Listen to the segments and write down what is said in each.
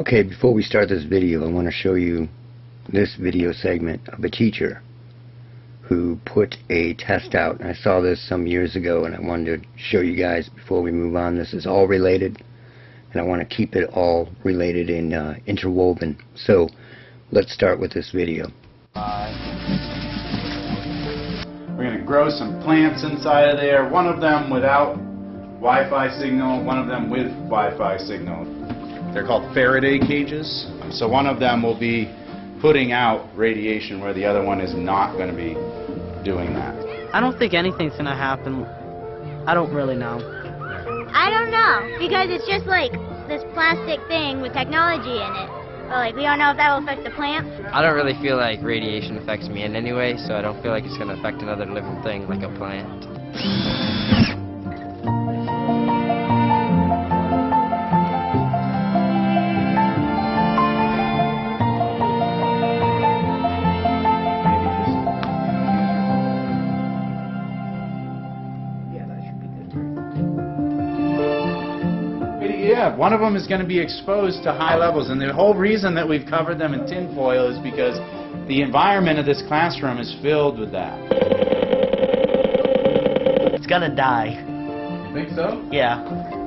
Okay, before we start this video, I want to show you this video segment of a teacher who put a test out. And I saw this some years ago, and I wanted to show you guys before we move on. This is all related, and I want to keep it all related and interwoven. So let's start with this video. We're going to grow some plants inside of there, one of them without Wi-Fi signal, one of them with Wi-Fi signal. They're called Faraday cages. So one of them will be putting out radiation where the other one is not going to be doing that. I don't think anything's going to happen. I don't really know. I don't know, because it's just like this plastic thing with technology in it. But like, we don't know if that will affect the plants. I don't really feel like radiation affects me in any way, so I don't feel like it's going to affect another living thing like a plant. Yeah, one of them is going to be exposed to high levels, and the whole reason that we've covered them in tinfoil is because the environment of this classroom is filled with that. It's gonna die. You think so? Yeah.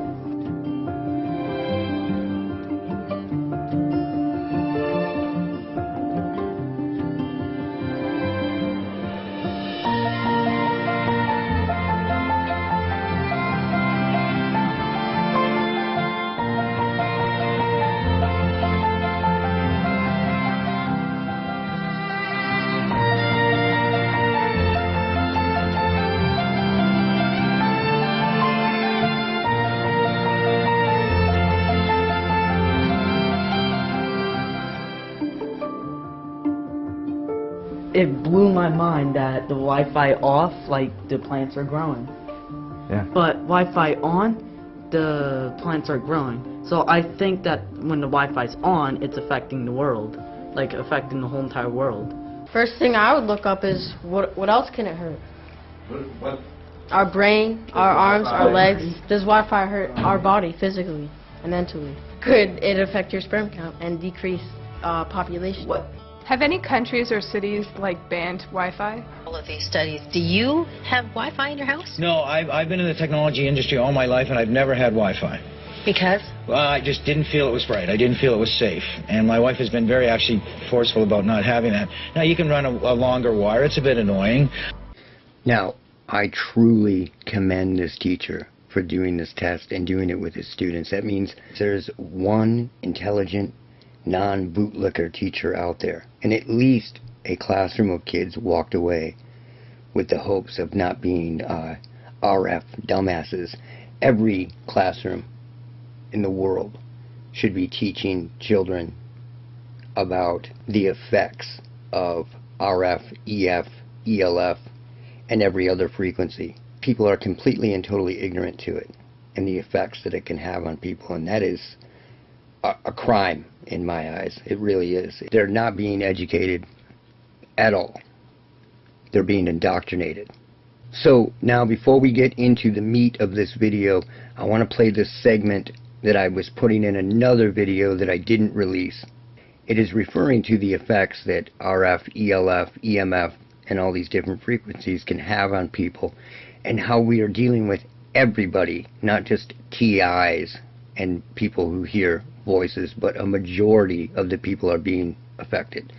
It blew my mind that the Wi-Fi off, like, the plants are growing. Yeah. But Wi-Fi on, the plants are growing. So I think that when the Wi-Fi's on, it's affecting the world. Like, affecting the whole entire world. First thing I would look up is what else can it hurt? What? Our brain, our arms, our legs. Does Wi-Fi hurt our body physically and mentally? Could it affect your sperm count and decrease population? What? Have any countries or cities like banned Wi-Fi? All of these studies. Do you have Wi-Fi in your house? No, I've been in the technology industry all my life, and I've never had Wi-Fi. Because? Well, I just didn't feel it was right. I didn't feel it was safe. And my wife has been very actually forceful about not having that. Now, you can run a longer wire. It's a bit annoying. Now, I truly commend this teacher for doing this test and doing it with his students. That means there's one intelligent, non-bootlicker teacher out there, and at least a classroom of kids walked away with the hopes of not being RF dumbasses. Every classroom in the world should be teaching children about the effects of RF, EF, ELF, and every other frequency. People are completely and totally ignorant to it and the effects that it can have on people, and that is a crime in my eyes. It really is. They're not being educated at all. They're being indoctrinated. So now, before we get into the meat of this video, I want to play this segment that I was putting in another video that I didn't release. It is referring to the effects that RF, ELF, EMF, and all these different frequencies can have on people, and how we are dealing with everybody, not just TIs and people who hear voices, but a majority of the people are being affected.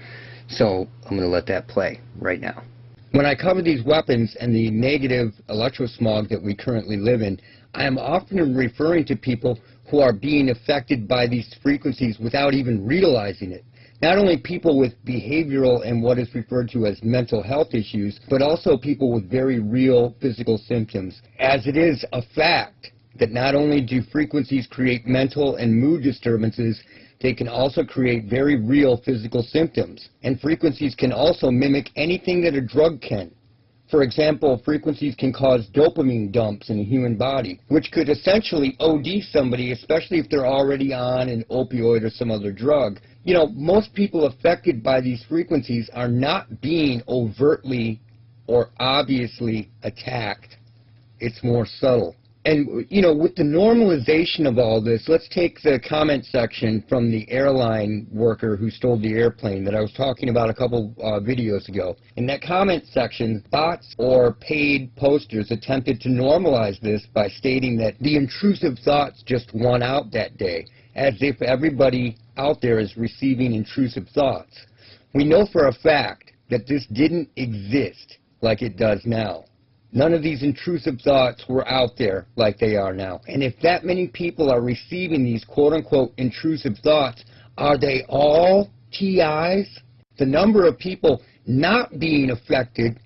So I'm going to let that play right now. When I cover these weapons and the negative electrosmog that we currently live in, I am often referring to people who are being affected by these frequencies without even realizing it. Not only people with behavioral and what is referred to as mental health issues, but also people with very real physical symptoms. As it is a fact that not only do frequencies create mental and mood disturbances, they can also create very real physical symptoms. And frequencies can also mimic anything that a drug can. For example, frequencies can cause dopamine dumps in a human body, which could essentially OD somebody, especially if they're already on an opioid or some other drug. You know, most people affected by these frequencies are not being overtly or obviously attacked. It's more subtle. And, you know, with the normalization of all this, let's take the comment section from the airline worker who stole the airplane that I was talking about a couple videos ago. In that comment section, bots or paid posters attempted to normalize this by stating that the intrusive thoughts just won out that day, as if everybody out there is receiving intrusive thoughts. We know for a fact that this didn't exist like it does now. None of these intrusive thoughts were out there like they are now. And if that many people are receiving these quote-unquote intrusive thoughts, are they all TIs? The number of people not being affected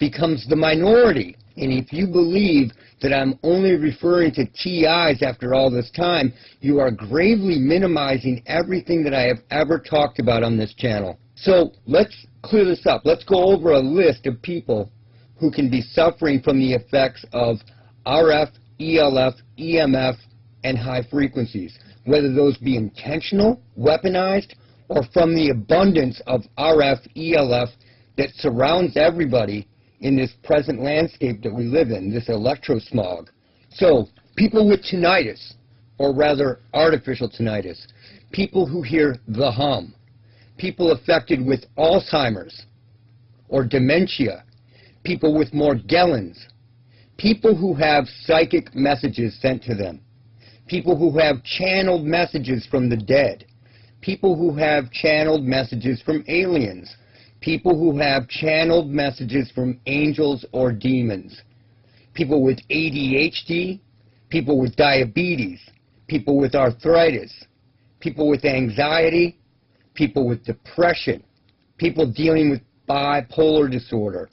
becomes the minority. And if you believe that I'm only referring to TIs after all this time, you are gravely minimizing everything that I have ever talked about on this channel. So let's clear this up. Let's go over a list of people who can be suffering from the effects of RF, ELF, EMF, and high frequencies, whether those be intentional, weaponized, or from the abundance of RF, ELF that surrounds everybody in this present landscape that we live in, this electrosmog. So, people with tinnitus, or rather artificial tinnitus, people who hear the hum, people affected with Alzheimer's or dementia, people with Morgellons, people who have psychic messages sent to them, people who have channeled messages from the dead, people who have channeled messages from aliens, people who have channeled messages from angels or demons, people with ADHD, people with diabetes, people with arthritis, people with anxiety, people with depression, people dealing with bipolar disorder,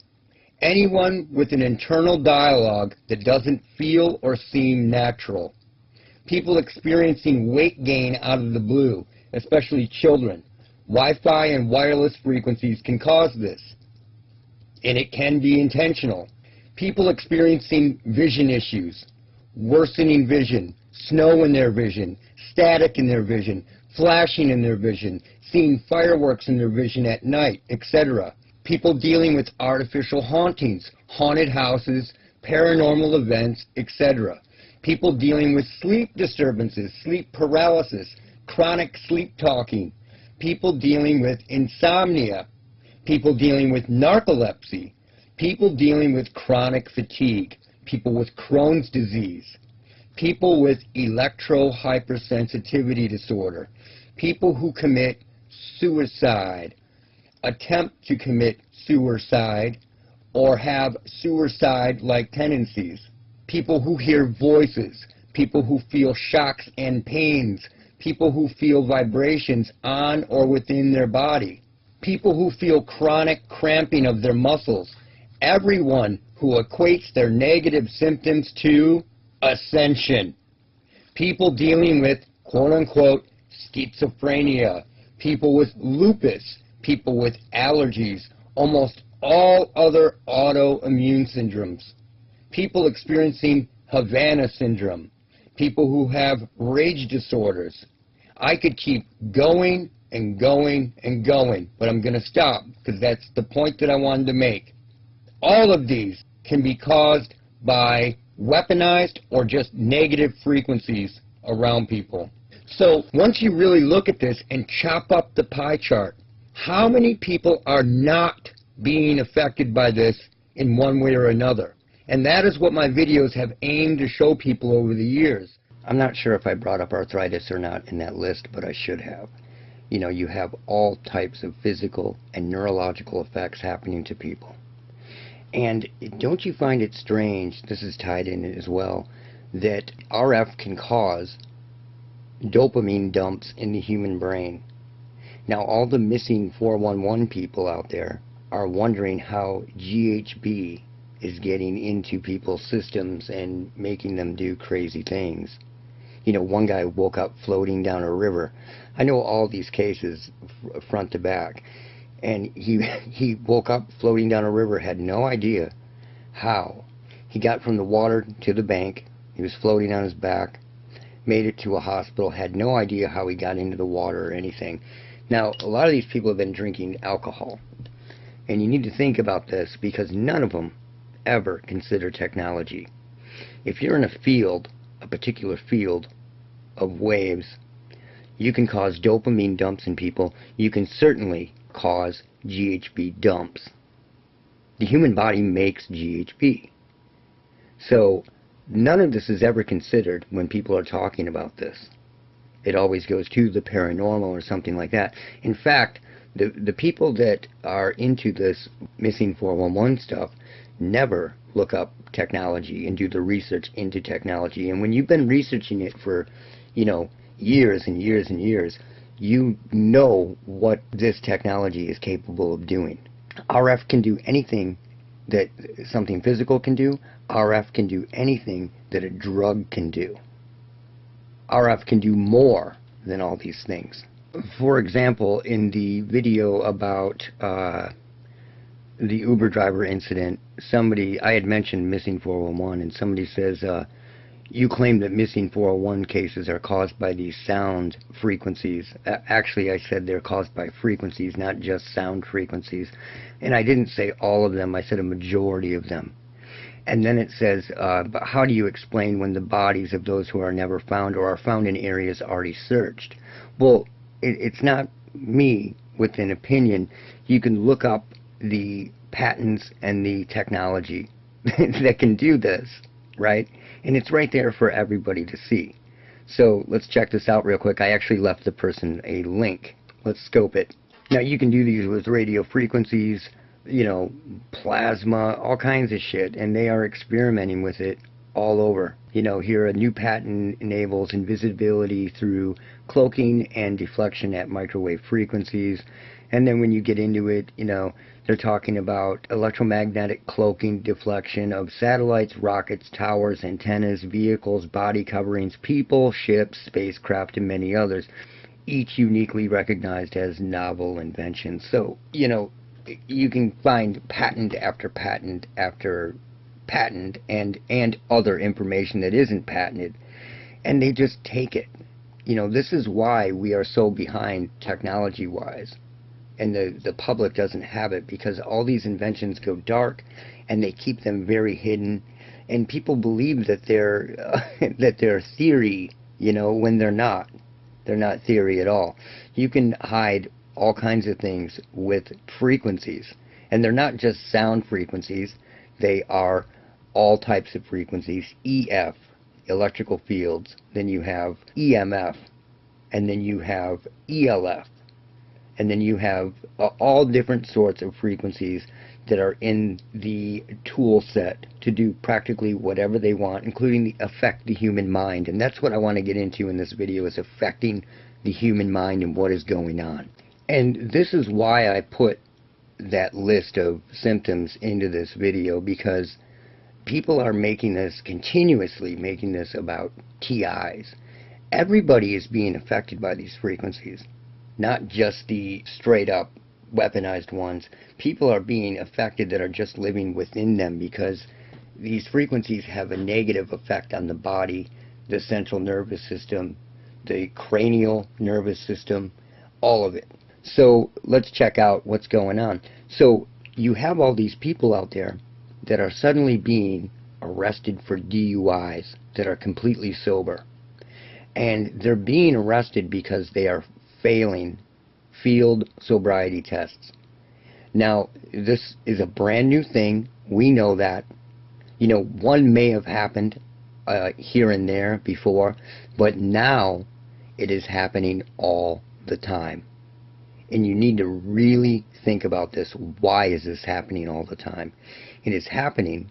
anyone with an internal dialogue that doesn't feel or seem natural. People experiencing weight gain out of the blue, especially children. Wi-Fi and wireless frequencies can cause this, and it can be intentional. People experiencing vision issues, worsening vision, snow in their vision, static in their vision, flashing in their vision, seeing fireworks in their vision at night, etc. People dealing with artificial hauntings, haunted houses, paranormal events, etc. People dealing with sleep disturbances, sleep paralysis, chronic sleep talking. People dealing with insomnia. People dealing with narcolepsy. People dealing with chronic fatigue. People with Crohn's disease. People with electro-hypersensitivity disorder. People who commit suicide, attempt to commit suicide, or have suicide-like tendencies. People who hear voices, people who feel shocks and pains, people who feel vibrations on or within their body, people who feel chronic cramping of their muscles, everyone who equates their negative symptoms to ascension, people dealing with quote-unquote schizophrenia, people with lupus, people with allergies, almost all other autoimmune syndromes, people experiencing Havana syndrome, people who have rage disorders. I could keep going and going and going, but I'm going to stop because that's the point that I wanted to make. All of these can be caused by weaponized or just negative frequencies around people. So once you really look at this and chop up the pie chart, how many people are not being affected by this in one way or another? And that is what my videos have aimed to show people over the years. I'm not sure if I brought up arthritis or not in that list, but I should have. You know, you have all types of physical and neurological effects happening to people. And don't you find it strange, this is tied in as well, that RF can cause dopamine dumps in the human brain. Now, all the missing 411 people out there are wondering how GHB is getting into people's systems and making them do crazy things. You know, one guy woke up floating down a river. I know all these cases front to back. And he woke up floating down a river, had no idea how. He got from the water to the bank. He was floating on his back, made it to a hospital, had no idea how he got into the water or anything. Now, a lot of these people have been drinking alcohol. And you need to think about this because none of them ever consider technology. If you're in a field, a particular field of waves, you can cause dopamine dumps in people. You can certainly cause GHB dumps. The human body makes GHB. So none of this is ever considered when people are talking about this. It always goes to the paranormal or something like that. In fact, the people that are into this missing 411 stuff never look up technology and do the research into technology. And when you've been researching it for, years and years and years, you know what this technology is capable of doing. RF can do anything that something physical can do. RF can do anything that a drug can do. RF can do more than all these things. For example, in the video about the Uber driver incident, I had mentioned missing 411, and somebody says, you claim that missing 401 cases are caused by these sound frequencies. Actually, I said they're caused by frequencies, not just sound frequencies. And I didn't say all of them, I said a majority of them. And then it says, but how do you explain when the bodies of those who are never found or are found in areas already searched? Well, it's not me with an opinion. You can look up the patents and the technology that can do this, right? And it's right there for everybody to see. So let's check this out real quick. I actually left the person a link. Let's scope it. Now you can do these with radio frequencies, plasma, all kinds of shit, and they are experimenting with it all over. Here a new patent enables invisibility through cloaking and deflection at microwave frequencies. And then when you get into it, they're talking about electromagnetic cloaking, deflection of satellites, rockets, towers, antennas, vehicles, body coverings, people, ships, spacecraft, and many others, each uniquely recognized as novel inventions. So, you can find patent after patent after patent and other information that isn't patented, and they just take it. This is why we are so behind technology-wise. And the public doesn't have it, because all these inventions go dark and they keep them very hidden, and people believe that they're that they're theory, when they're not. They're not theory at all. You can hide all kinds of things with frequencies, and they're not just sound frequencies. They are all types of frequencies. EF, electrical fields, then you have EMF, and then you have ELF. And then you have all different sorts of frequencies that are in the tool set to do practically whatever they want, including affect the human mind. And that's what I want to get into in this video, is affecting the human mind and what is going on. And this is why I put that list of symptoms into this video, because people are continuously making this about TIs. Everybody is being affected by these frequencies. Not just the straight up weaponized ones. People are being affected that are just living within them, because these frequencies have a negative effect on the body, the central nervous system, the cranial nervous system, all of it. So let's check out what's going on. So you have all these people out there that are suddenly being arrested for DUIs that are completely sober. And they're being arrested because they are failing field sobriety tests. Now, this is a brand new thing. We know that. One may have happened here and there before, but now it is happening all the time. And you need to really think about this. Why is this happening all the time? It is happening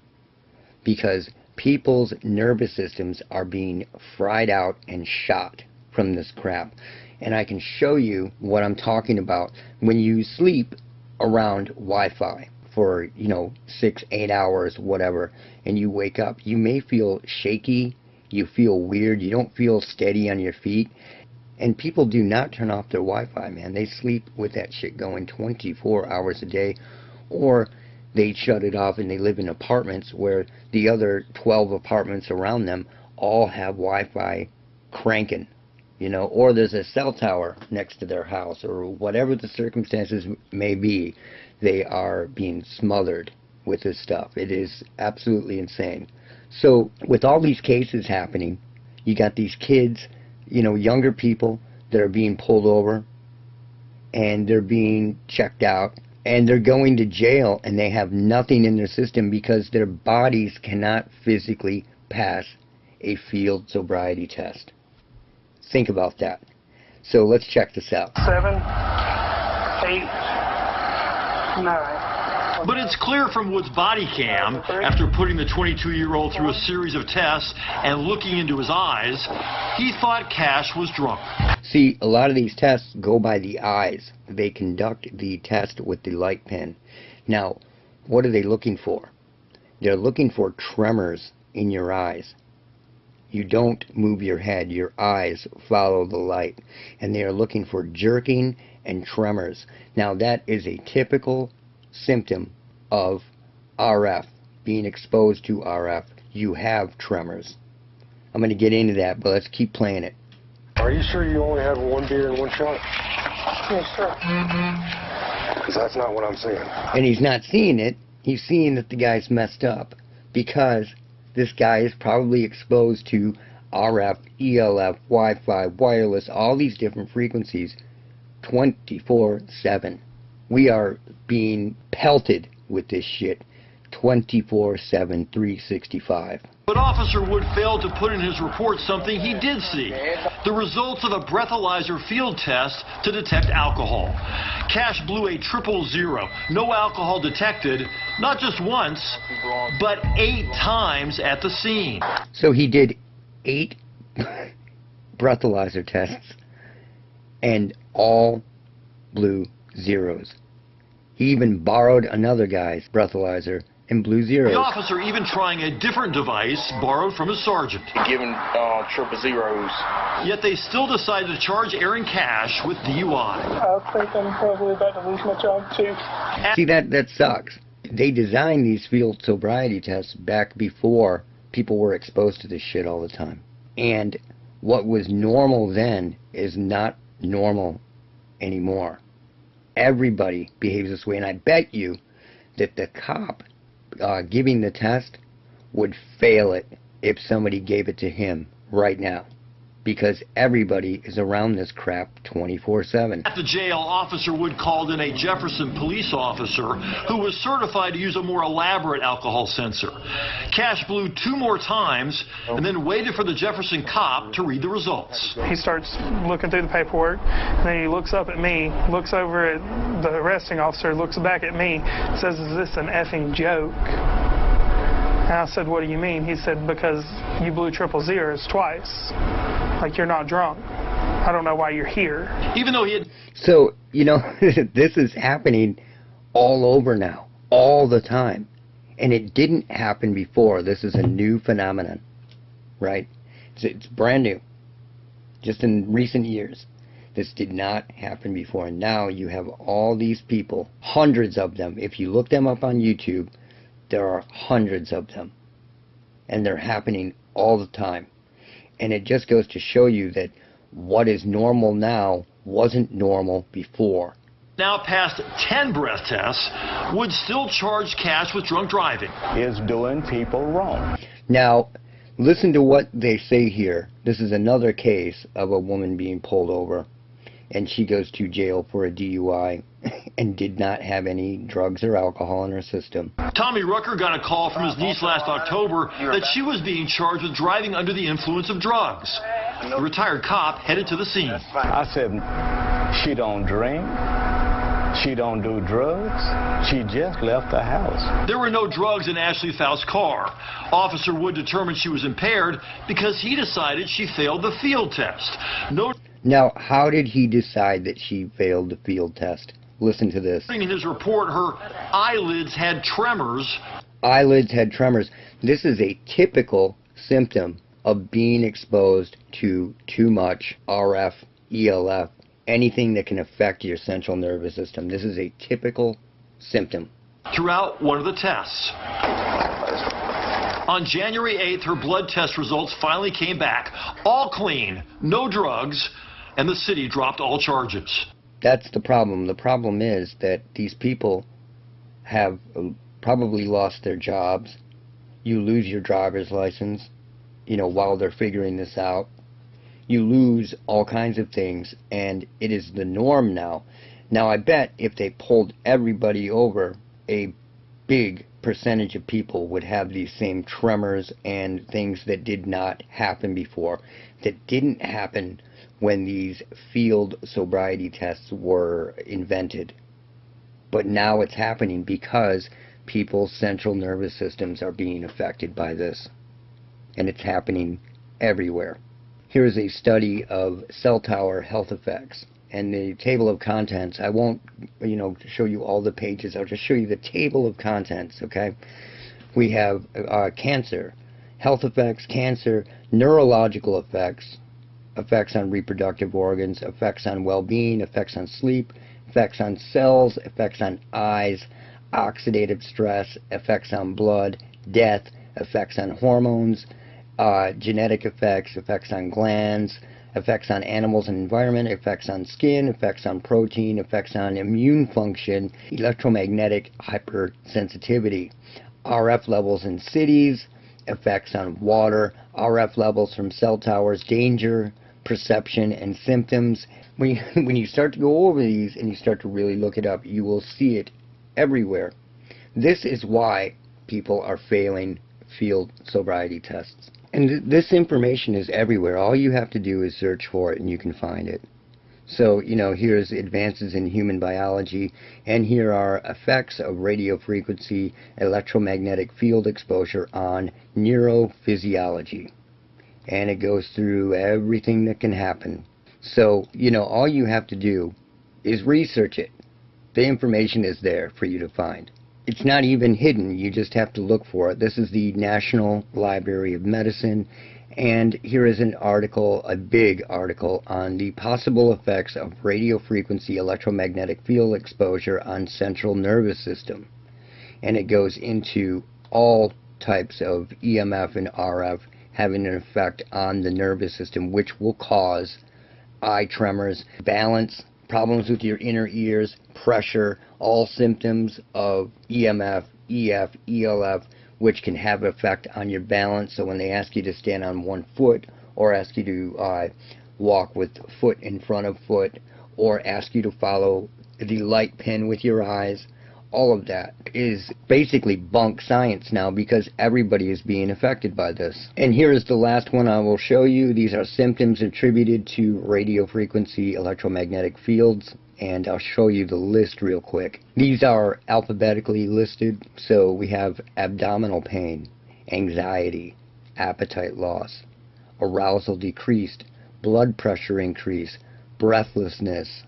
because people's nervous systems are being fried out and shot from this crap. And I can show you what I'm talking about. When you sleep around Wi-Fi for, 6-8 hours, whatever, and you wake up, you may feel shaky, you feel weird, you don't feel steady on your feet. And people do not turn off their Wi-Fi, man. They sleep with that shit going 24 hours a day, or they shut it off and they live in apartments where the other 12 apartments around them all have Wi-Fi cranking. Or there's a cell tower next to their house, or whatever the circumstances may be, they are being smothered with this stuff. It is absolutely insane. So with all these cases happening, you got these kids, you know, younger people that are being pulled over and they're being checked out and they're going to jail and they have nothing in their system because their bodies cannot physically pass a field sobriety test. Think about that. So let's check this out. 7, 8, 9. But it's clear from Wood's body cam, after putting the 22-year-old through a series of tests and looking into his eyes, he thought Cash was drunk. See, a lot of these tests go by the eyes. They conduct the test with the light pen. Now, what are they looking for? They're looking for tremors in your eyes. You don't move your head, your eyes follow the light. And they are looking for jerking and tremors. Now, that is a typical symptom of RF, being exposed to RF. You have tremors. I'm going to get into that, but let's keep playing it. Are you sure you only had one beer and one shot? Yes, sir. Because that's not what I'm seeing. And he's not seeing it. He's seeing that the guy's messed up because this guy is probably exposed to RF, ELF, Wi-Fi, wireless, all these different frequencies 24/7. We are being pelted with this shit 24/7, 365. But Officer Wood failed to put in his report something he did see. The results of a breathalyzer field test to detect alcohol. Cash blew a 000, no alcohol detected, not just once, but 8 times at the scene. So he did 8 breathalyzer tests and all blew zeros. He even borrowed another guy's breathalyzer and blew zeros. The officer even trying a different device borrowed from his sergeant. Giving 000. Yet they still decided to charge Aaron Cash with DUI. I think I'm probably about to lose my job too. See, that sucks. They designed these field sobriety tests back before people were exposed to this shit all the time. And what was normal then is not normal anymore. Everybody behaves this way, and I bet you that the cop giving the test would fail it if somebody gave it to him right now, because everybody is around this crap 24/7. At the jail, Officer Wood called in a Jefferson police officer who was certified to use a more elaborate alcohol sensor. Cash blew 2 more times and then waited for the Jefferson cop to read the results. He starts looking through the paperwork, and then he looks up at me, looks over at the arresting officer, looks back at me, says, "Is this an effing joke?" And I said, "What do you mean?" He said, "Because you blew 000 twice. Like, you're not drunk. I don't know why you're here." Even though he had... So, you know, this is happening all over now, all the time. And it didn't happen before. This is a new phenomenon, right? It's brand new, just in recent years. This did not happen before. And now you have all these people, hundreds of them. If you look them up on YouTube, there are hundreds of them. And they're happening all the time. And it just goes to show you that what is normal now wasn't normal before. Now past 10 breath tests, Wood still charged Cash with drunk driving. Is doing people wrong. Now, listen to what they say here. This is another case of a woman being pulled over, and she goes to jail for a DUI and did not have any drugs or alcohol in her system. Tommy Rucker got a call from his niece last October that she was being charged with driving under the influence of drugs. The retired cop headed to the scene. I said, she don't drink, she don't do drugs, she just left the house. There were no drugs in Ashley Faust's car. Officer Wood determined she was impaired because he decided she failed the field test. Now, how did he decide that she failed the field test? Listen to this. In his report, her eyelids had tremors. Eyelids had tremors. This is a typical symptom of being exposed to too much RF, ELF, anything that can affect your central nervous system. This is a typical symptom. Throughout one of the tests. On January 8th, her blood test results finally came back. All clean, no drugs, and the city dropped all charges. That's the problem. The problem is that these people have probably lost their jobs. You lose your driver's license, while they're figuring this out. You lose all kinds of things, and it is the norm now. Now, I bet if they pulled everybody over, a big percentage of people would have these same tremors and things that did not happen before, that didn't happen when these field sobriety tests were invented. But now it's happening because people's central nervous systems are being affected by this. And it's happening everywhere. Here is a study of cell tower health effects. And the table of contents, I won't, show you all the pages. I'll just show you the table of contents, okay? We have cancer, health effects, cancer, neurological effects, effects on reproductive organs, effects on well-being, effects on sleep, effects on cells, effects on eyes, oxidative stress, effects on blood, death, effects on hormones, genetic effects, effects on glands, effects on animals and environment, effects on skin, effects on protein, effects on immune function, electromagnetic hypersensitivity, RF levels in cities, effects on water, RF levels from cell towers, danger, perception, and symptoms. When you start to go over these and you start to really look it up, you will see it everywhere. This is why people are failing field sobriety tests. And this information is everywhere. All you have to do is search for it and you can find it. So, here's advances in human biology, and here are effects of radio frequency electromagnetic field exposure on neurophysiology. And it goes through everything that can happen. So, all you have to do is research it. The information is there for you to find. It's not even hidden, you just have to look for it. This is the National Library of Medicine, and here is an article, a big article, on the possible effects of radio frequency electromagnetic field exposure on central nervous system. And it goes into all types of EMF and RF having an effect on the nervous system, which will cause eye tremors, balance, problems with your inner ears, pressure, all symptoms of EMF, EF, ELF, which can have an effect on your balance. So when they ask you to stand on one foot, or ask you to walk with foot in front of foot, or ask you to follow the light pin with your eyes, all of that is basically bunk science now, because everybody is being affected by this. And here is the last one I will show you. These are symptoms attributed to radio frequency electromagnetic fields, and I'll show you the list real quick. These are alphabetically listed. So we have abdominal pain, anxiety, appetite loss, arousal decreased, blood pressure increase, breathlessness,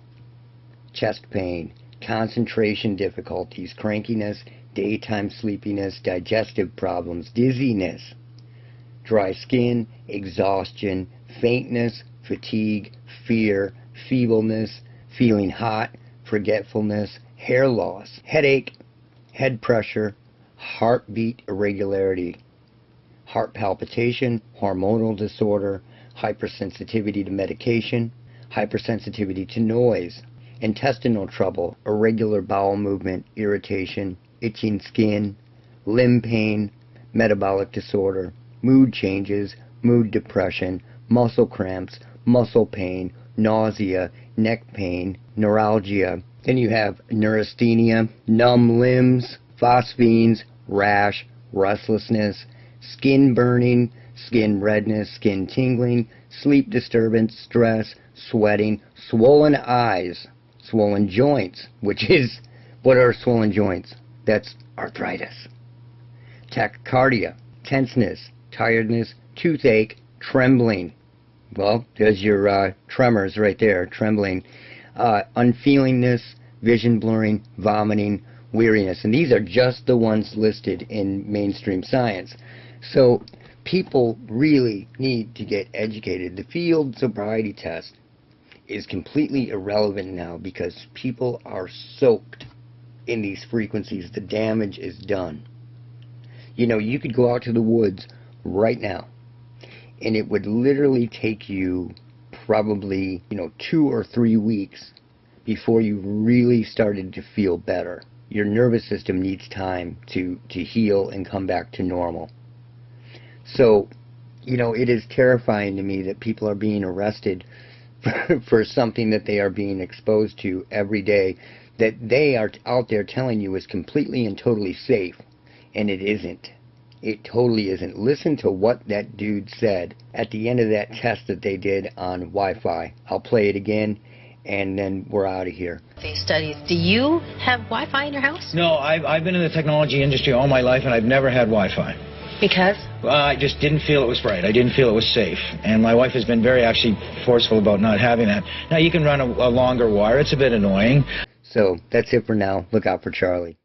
chest pain, concentration difficulties, crankiness, daytime sleepiness, digestive problems, dizziness, dry skin, exhaustion, faintness, fatigue, fear, feebleness, feeling hot, forgetfulness, hair loss, headache, head pressure, heartbeat irregularity, heart palpitation, hormonal disorder, hypersensitivity to medication, hypersensitivity to noise, intestinal trouble, irregular bowel movement, irritation, itching skin, limb pain, metabolic disorder, mood changes, mood depression, muscle cramps, muscle pain, nausea, neck pain, neuralgia. Then you have neurasthenia, numb limbs, phosphenes, rash, restlessness, skin burning, skin redness, skin tingling, sleep disturbance, stress, sweating, swollen eyes, swollen joints, which is, what are swollen joints? That's arthritis. Tachycardia, tenseness, tiredness, toothache, trembling. Well, there's your tremors right there, trembling. Unfeelingness, vision blurring, vomiting, weariness. And these are just the ones listed in mainstream science. So people really need to get educated. The field sobriety test is completely irrelevant now because people are soaked in these frequencies. The damage is done. You could go out to the woods right now, and it would literally take you probably 2 or 3 weeks before you really started to feel better. Your nervous system needs time to heal and come back to normal. So, you know, it is terrifying to me that people are being arrested for something that they are being exposed to every day, that they are out there telling you is completely and totally safe, and it isn't. It totally isn't. Listen to what that dude said at the end of that test that they did on Wi-Fi. I'll play it again, and then we're out of here. These studies. Do you have Wi-Fi in your house? No, I've been in the technology industry all my life, and I've never had Wi-Fi. Because? I just didn't feel it was right. I didn't feel it was safe. And my wife has been very actually forceful about not having that. Now, you can run a longer wire. It's a bit annoying. So, that's it for now. Look out for Charlie.